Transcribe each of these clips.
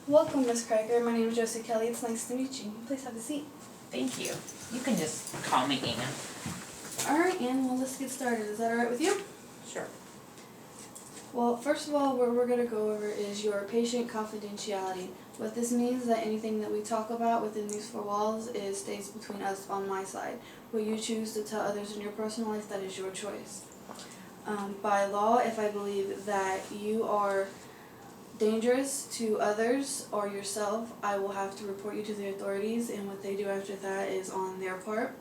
Welcome, Miss Cracker. My name is Josie Kelly. It's nice to meet you. Please have a seat. Thank you. You can just call me Ann. Alright, Ann, well, let's get started. Is that alright with you? Sure. Well, first of all, what we're going to go over is your patient confidentiality. What this means is that anything that we talk about within these four walls stays between us on my side. What you choose to tell others in your personal life, that is your choice. By law, if I believe that you are dangerous to others or yourself, I will have to report you to the authorities, and what they do after that is on their part.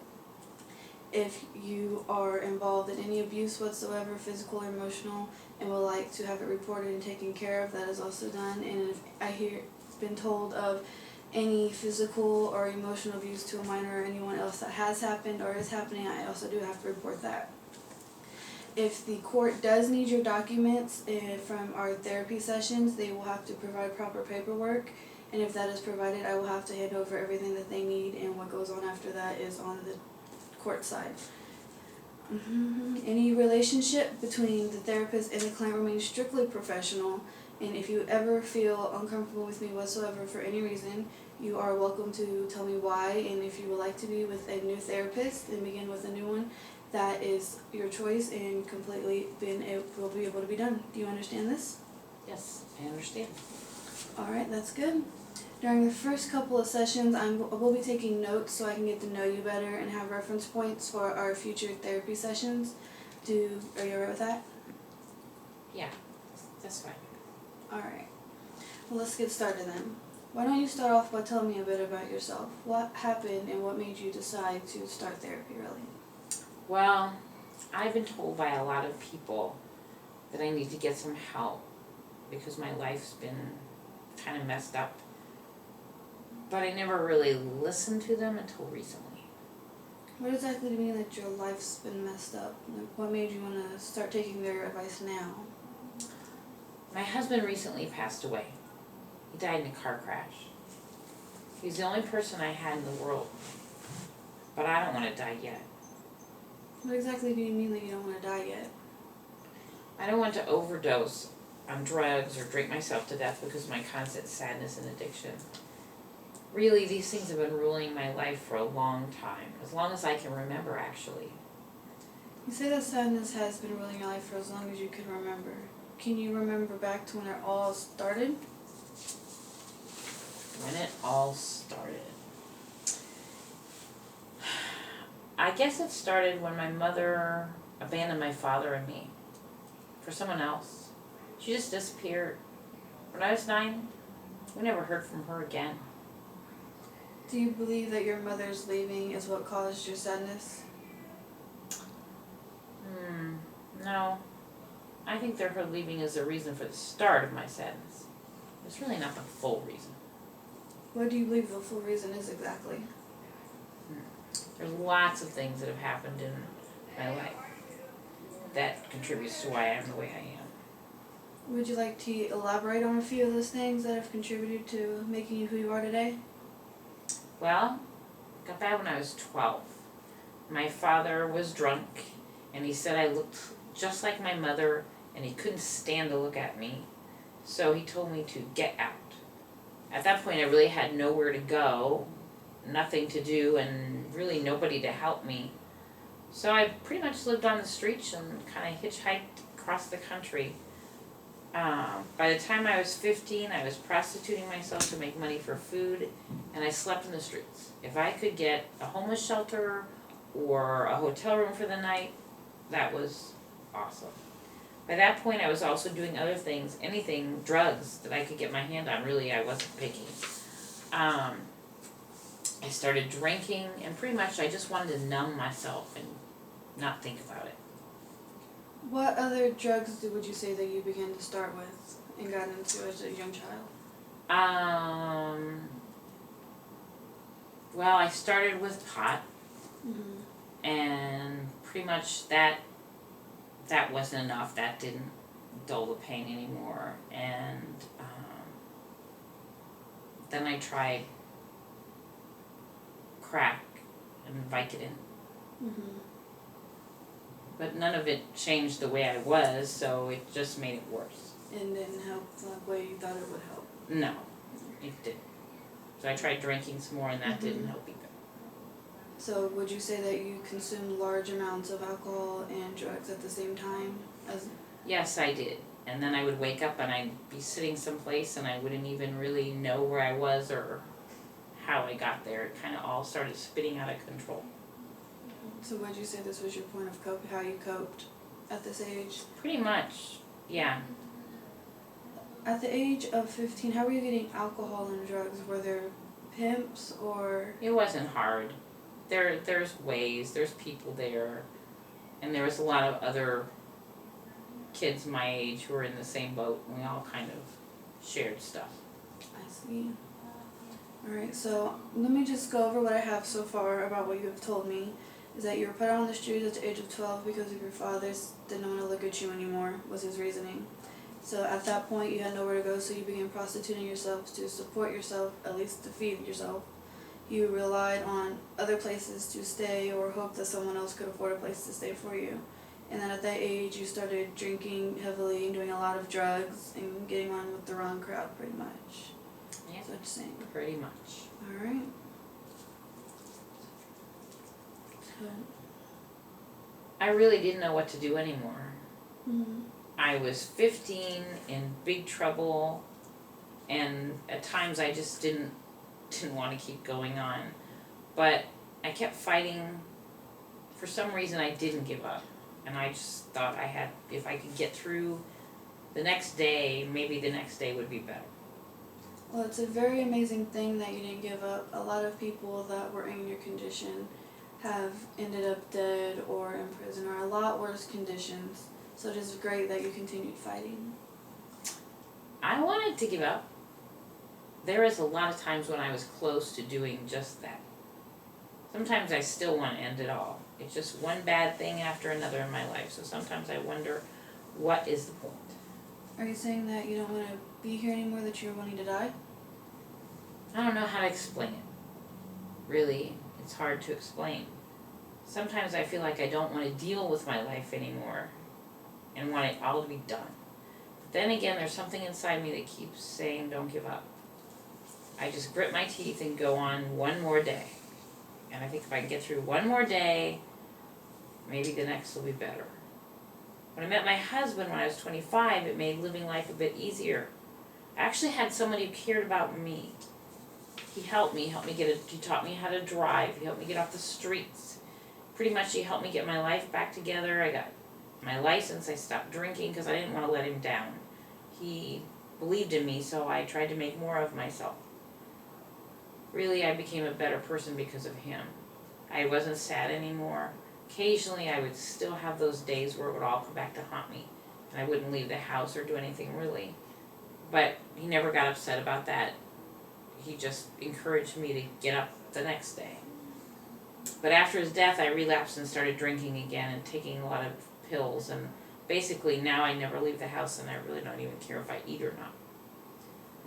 If you are involved in any abuse whatsoever, physical or emotional, and would like to have it reported and taken care of, that is also done. And if I been told of any physical or emotional abuse to a minor or anyone else that has happened or is happening, I also do have to report that. If the court does need your documents from our therapy sessions, they will have to provide proper paperwork, and if that is provided, I will have to hand over everything that they need, and what goes on after that is on the court side. Any relationship between the therapist and the client remains strictly professional, and if you ever feel uncomfortable with me whatsoever for any reason, you are welcome to tell me why, and if you would like to be with a new therapist and begin with a new one, that is your choice and completely will be able to be done. Do you understand this? Yes, I understand. Alright, that's good. During the first couple of sessions, I will be taking notes so I can get to know you better and have reference points for our future therapy sessions. Are you alright with that? Yeah, that's fine. Alright. Well, let's get started then. Why don't you start off by telling me a bit about yourself? What happened and what made you decide to start therapy, really? Well, I've been told by a lot of people that I need to get some help because my life's been kind of messed up. But I never really listened to them until recently. What exactly do you mean that your life's been messed up? Like, what made you want to start taking their advice now? My husband recently passed away. He died in a car crash. He's the only person I had in the world. But I don't want to die yet. What exactly do you mean that you don't want to die yet? I don't want to overdose on drugs or drink myself to death because of my constant sadness and addiction. Really, these things have been ruling my life for a long time, as long as I can remember, actually. You say that sadness has been ruling your life for as long as you can remember. Can you remember back to when it all started? When it all started. I guess it started when my mother abandoned my father and me for someone else. She just disappeared. When I was 9, we never heard from her again. Do you believe that your mother's leaving is what caused your sadness? No. I think that her leaving is the reason for the start of my sadness. It's really not the full reason. What do you believe the full reason is exactly? There's lots of things that have happened in my life that contributes to why I'm the way I am. Would you like to elaborate on a few of those things that have contributed to making you who you are today? Well, it got bad when I was 12. My father was drunk, and he said I looked just like my mother, and he couldn't stand to look at me. So he told me to get out. At that point, I really had nowhere to go, nothing to do, and really nobody to help me. So I pretty much lived on the streets and kind of hitchhiked across the country. By the time I was 15, I was prostituting myself to make money for food, and I slept in the streets. If I could get a homeless shelter or a hotel room for the night, that was awesome. By that point, I was also doing other things, anything, drugs that I could get my hand on. Really, I wasn't picky. I started drinking, and pretty much I just wanted to numb myself and not think about it. What other drugs would you say that you began to start with and got into as a young child? Well, I started with pot, Mm-hmm. and pretty much that wasn't enough. That didn't dull the pain anymore. And then I tried crack and Vicodin. Mm-hmm. But none of it changed the way I was, so it just made it worse. And didn't help the way you thought it would help? No. it didn't. So I tried drinking some more and that didn't help either. So would you say that you consumed large amounts of alcohol and drugs at the same time? Yes, I did. And then I would wake up and I'd be sitting someplace and I wouldn't even really know where I was or how I got there. It kind of all started spinning out of control. So would you say this was your point of cope, how you coped at this age? Pretty much, yeah. At the age of 15, how were you getting alcohol and drugs? Were there pimps or? It wasn't hard. There's ways, there's people there, and there was a lot of other kids my age who were in the same boat, and we all kind of shared stuff. I see. Alright, so let me just go over what I have so far about what you have told me. Is that you were put out on the streets at the age of 12 because of your father's didn't want to look at you anymore, was his reasoning. So at that point you had nowhere to go, so you began prostituting yourself to support yourself, at least to feed yourself. You relied on other places to stay or hoped that someone else could afford a place to stay for you. And then at that age you started drinking heavily and doing a lot of drugs and getting on with the wrong crowd pretty much. Yeah, That's what you're saying. pretty much. Alright. So, I really didn't know what to do anymore. mm-hmm. I was 15, in big trouble, and at times I just didn't want to keep going on. But I kept fighting. For some reason I didn't give up. And I just thought if I could get through the next day, maybe the next day would be better. Well, it's a very amazing thing that you didn't give up. A lot of people that were in your condition have ended up dead or in prison or a lot worse conditions. So it is great that you continued fighting. I wanted to give up. There is a lot of times when I was close to doing just that. Sometimes I still want to end it all. It's just one bad thing after another in my life. So sometimes I wonder, what is the point? Are you saying that you don't want to be here anymore, that you're wanting to die? I don't know how to explain it. Really, it's hard to explain. Sometimes I feel like I don't want to deal with my life anymore and want it all to be done. But then again, there's something inside me that keeps saying, don't give up. I just grit my teeth and go on one more day. And I think if I can get through one more day, maybe the next will be better. When I met my husband when I was 25, it made living life a bit easier. I actually had someone who cared about me. He helped me he taught me how to drive, he helped me get off the streets. Pretty much he helped me get my life back together. I got my license, I stopped drinking because I didn't want to let him down. He believed in me, so I tried to make more of myself. Really, I became a better person because of him. I wasn't sad anymore. Occasionally I would still have those days where it would all come back to haunt me, and I wouldn't leave the house or do anything really. But he never got upset about that. He just encouraged me to get up the next day. But after his death, I relapsed and started drinking again and taking a lot of pills, and basically now I never leave the house and I really don't even care if I eat or not.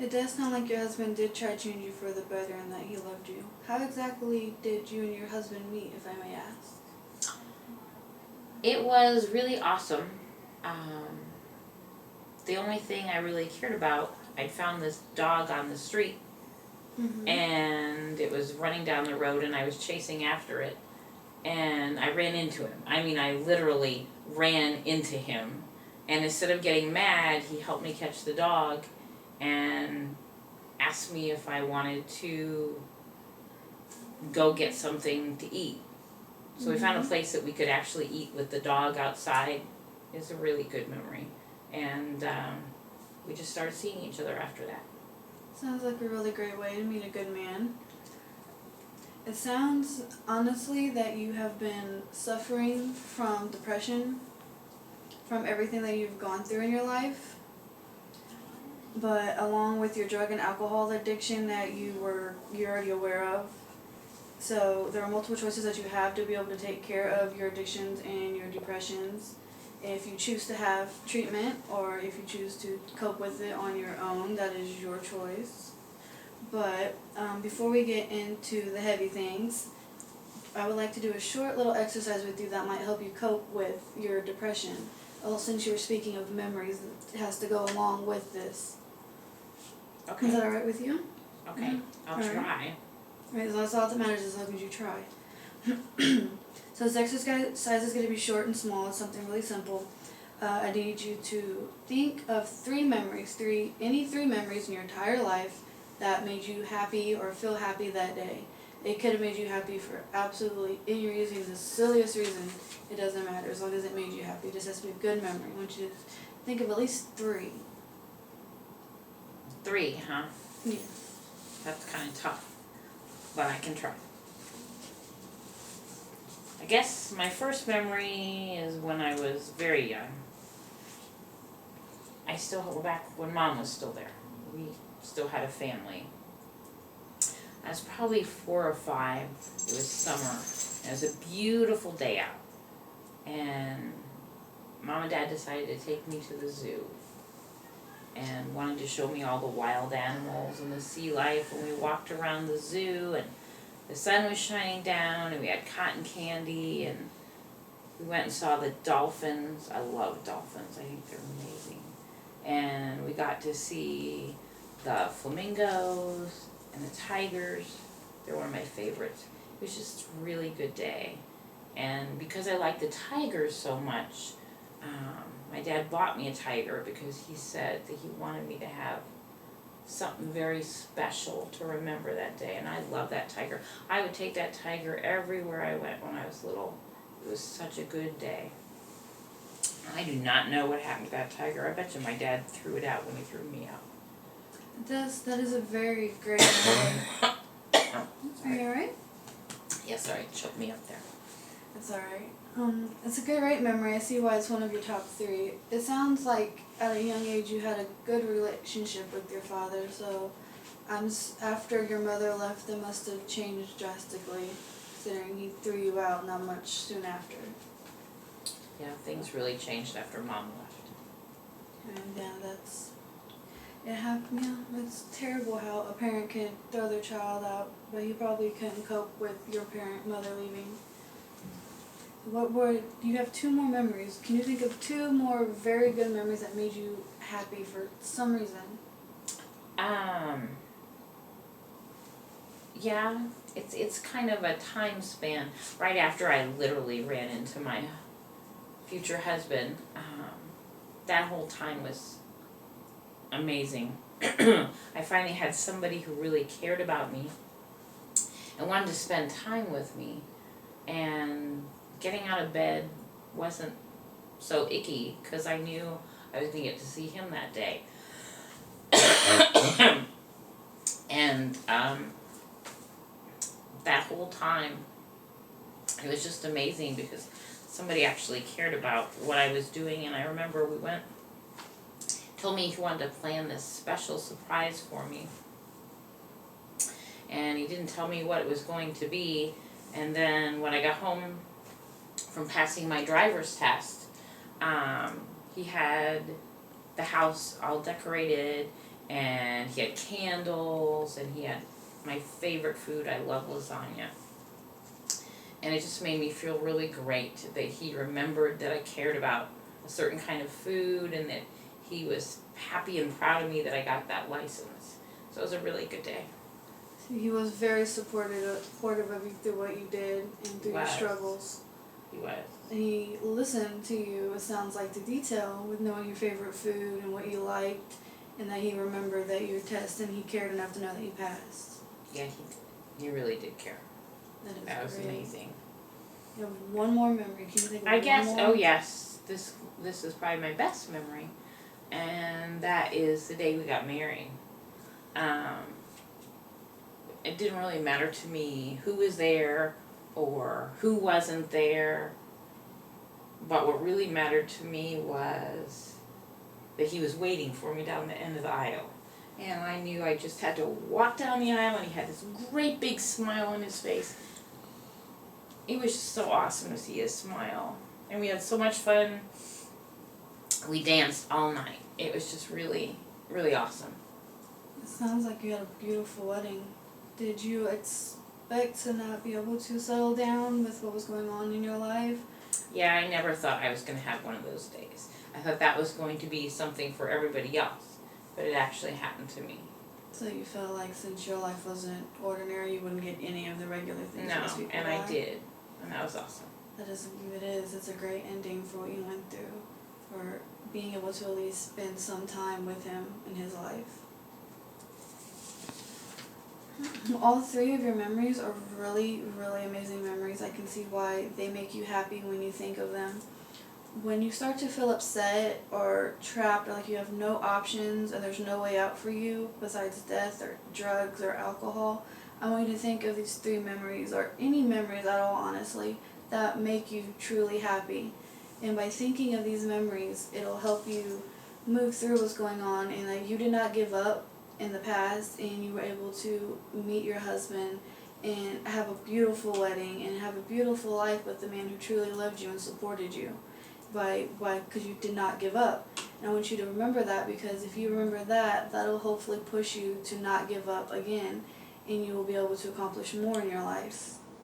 It does sound like your husband did try to change you for the better and that he loved you. How exactly did you and your husband meet, if I may ask? It was really awesome. The only thing I really cared about, I'd found this dog on the street, and it was running down the road and I was chasing after it, and I ran into him. I mean, I literally ran into him, and instead of getting mad, he helped me catch the dog and asked me if I wanted to go get something to eat. So we found a place that we could actually eat with the dog outside. It's a really good memory. And we just started seeing each other after that. Sounds like a really great way to meet a good man. It sounds, honestly, that you have been suffering from depression, from everything that you've gone through in your life. But along with your drug and alcohol addiction that you're already aware of. So there are multiple choices that you have to be able to take care of your addictions and your depressions. If you choose to have treatment or if you choose to cope with it on your own, that is your choice. But before we get into the heavy things, I would like to do a short little exercise with you that might help you cope with your depression. Well, since you were speaking of memories, it has to go along with this. Okay. Is that alright with you? Okay, I'll Alright. try. Right, so that's all that matters, as long as you try. So this exercise is going to be short and small. It's something really simple. I need you to think of any three memories in your entire life that made you happy or feel happy that day. It could have made you happy for absolutely any reason, the silliest reason. It doesn't matter, as long as it made you happy. It just has to be a good memory. I want you to think of at least 3. 3, huh? Yeah. That's kind of tough, but I can try. I guess my first memory is when I was very young. I still go back when Mom was still there. We still had a family. I was probably 4 or 5. It was summer. It was a beautiful day out. And Mom and Dad decided to take me to the zoo and wanted to show me all the wild animals and the sea life. And we walked around the zoo, and the sun was shining down, and we had cotton candy, and we went and saw the dolphins. I love dolphins. I think they're amazing. And we got to see the flamingos and the tigers. They're one of my favorites. It was just a really good day. And because I like the tigers so much, my dad bought me a tiger because he said that he wanted me to have something very special to remember that day. And I love that tiger. I would take that tiger everywhere I went when I was little. It was such a good day. I do not know what happened to that tiger. I bet you my dad threw it out when he threw me out. That is a very great memory. Are you alright? Yeah, sorry, it choked me up there. That's alright. It's a great memory. I see why it's one of your top 3. It sounds like at a young age you had a good relationship with your father, so after your mother left, it must have changed drastically, considering he threw you out not much soon after. Yeah, things really changed after Mom left. And yeah, it happened. Yeah, it's terrible how a parent can throw their child out, but you probably couldn't cope with your mother leaving. You have 2 more memories. Can you think of 2 more very good memories that made you happy for some reason? Yeah, it's kind of a time span. Right after I literally ran into my future husband, that whole time was amazing. I finally had somebody who really cared about me and wanted to spend time with me, and getting out of bed wasn't so icky because I knew I was going to get to see him that day. And that whole time, it was just amazing because somebody actually cared about what I was doing. And I remember told me he wanted to plan this special surprise for me. And he didn't tell me what it was going to be. And then when I got home from passing my driver's test, he had the house all decorated, and he had candles, and he had my favorite food. I love lasagna. And it just made me feel really great that he remembered that I cared about a certain kind of food, and that he was happy and proud of me that I got that license. So it was a really good day. He was very supportive of you through what you did and through your struggles. He was. And he listened to you, it sounds like, to detail with knowing your favorite food and what you liked, and that he remembered that your test, and he cared enough to know that you passed. Yeah, he really did care. That was great. Amazing. You have 1 more memory. Can you think of I guess, one more? oh yes, this is probably my best memory, and that is the day we got married. It didn't really matter to me who was there or who wasn't there, but what really mattered to me was that he was waiting for me down the end of the aisle. And I knew I just had to walk down the aisle, and he had this great big smile on his face. It was just so awesome to see his smile. And we had so much fun. We danced all night. It was just really, really awesome. It sounds like you had a beautiful wedding. Did you expect to not be able to settle down with what was going on in your life? Yeah, I never thought I was going to have one of those days. I thought that was going to be something for everybody else, but it actually happened to me. So you felt like since your life wasn't ordinary, you wouldn't get any of the regular things No, most people and got? I did, and that was awesome. That is, it is. It's a great ending for what you went through, for being able to at least spend some time with him in his life. All three of your memories are really, really amazing memories. I can see why they make you happy when you think of them. When you start to feel upset or trapped or like you have no options and there's no way out for you besides death or drugs or alcohol, I want you to think of these three memories, or any memories at all, honestly, that make you truly happy. And by thinking of these memories, it'll help you move through what's going on, and that you did not give up in the past, and you were able to meet your husband and have a beautiful wedding and have a beautiful life with the man who truly loved you and supported you because you did not give up. And I want you to remember that, because if you remember that, that'll hopefully push you to not give up again, and you will be able to accomplish more in your life.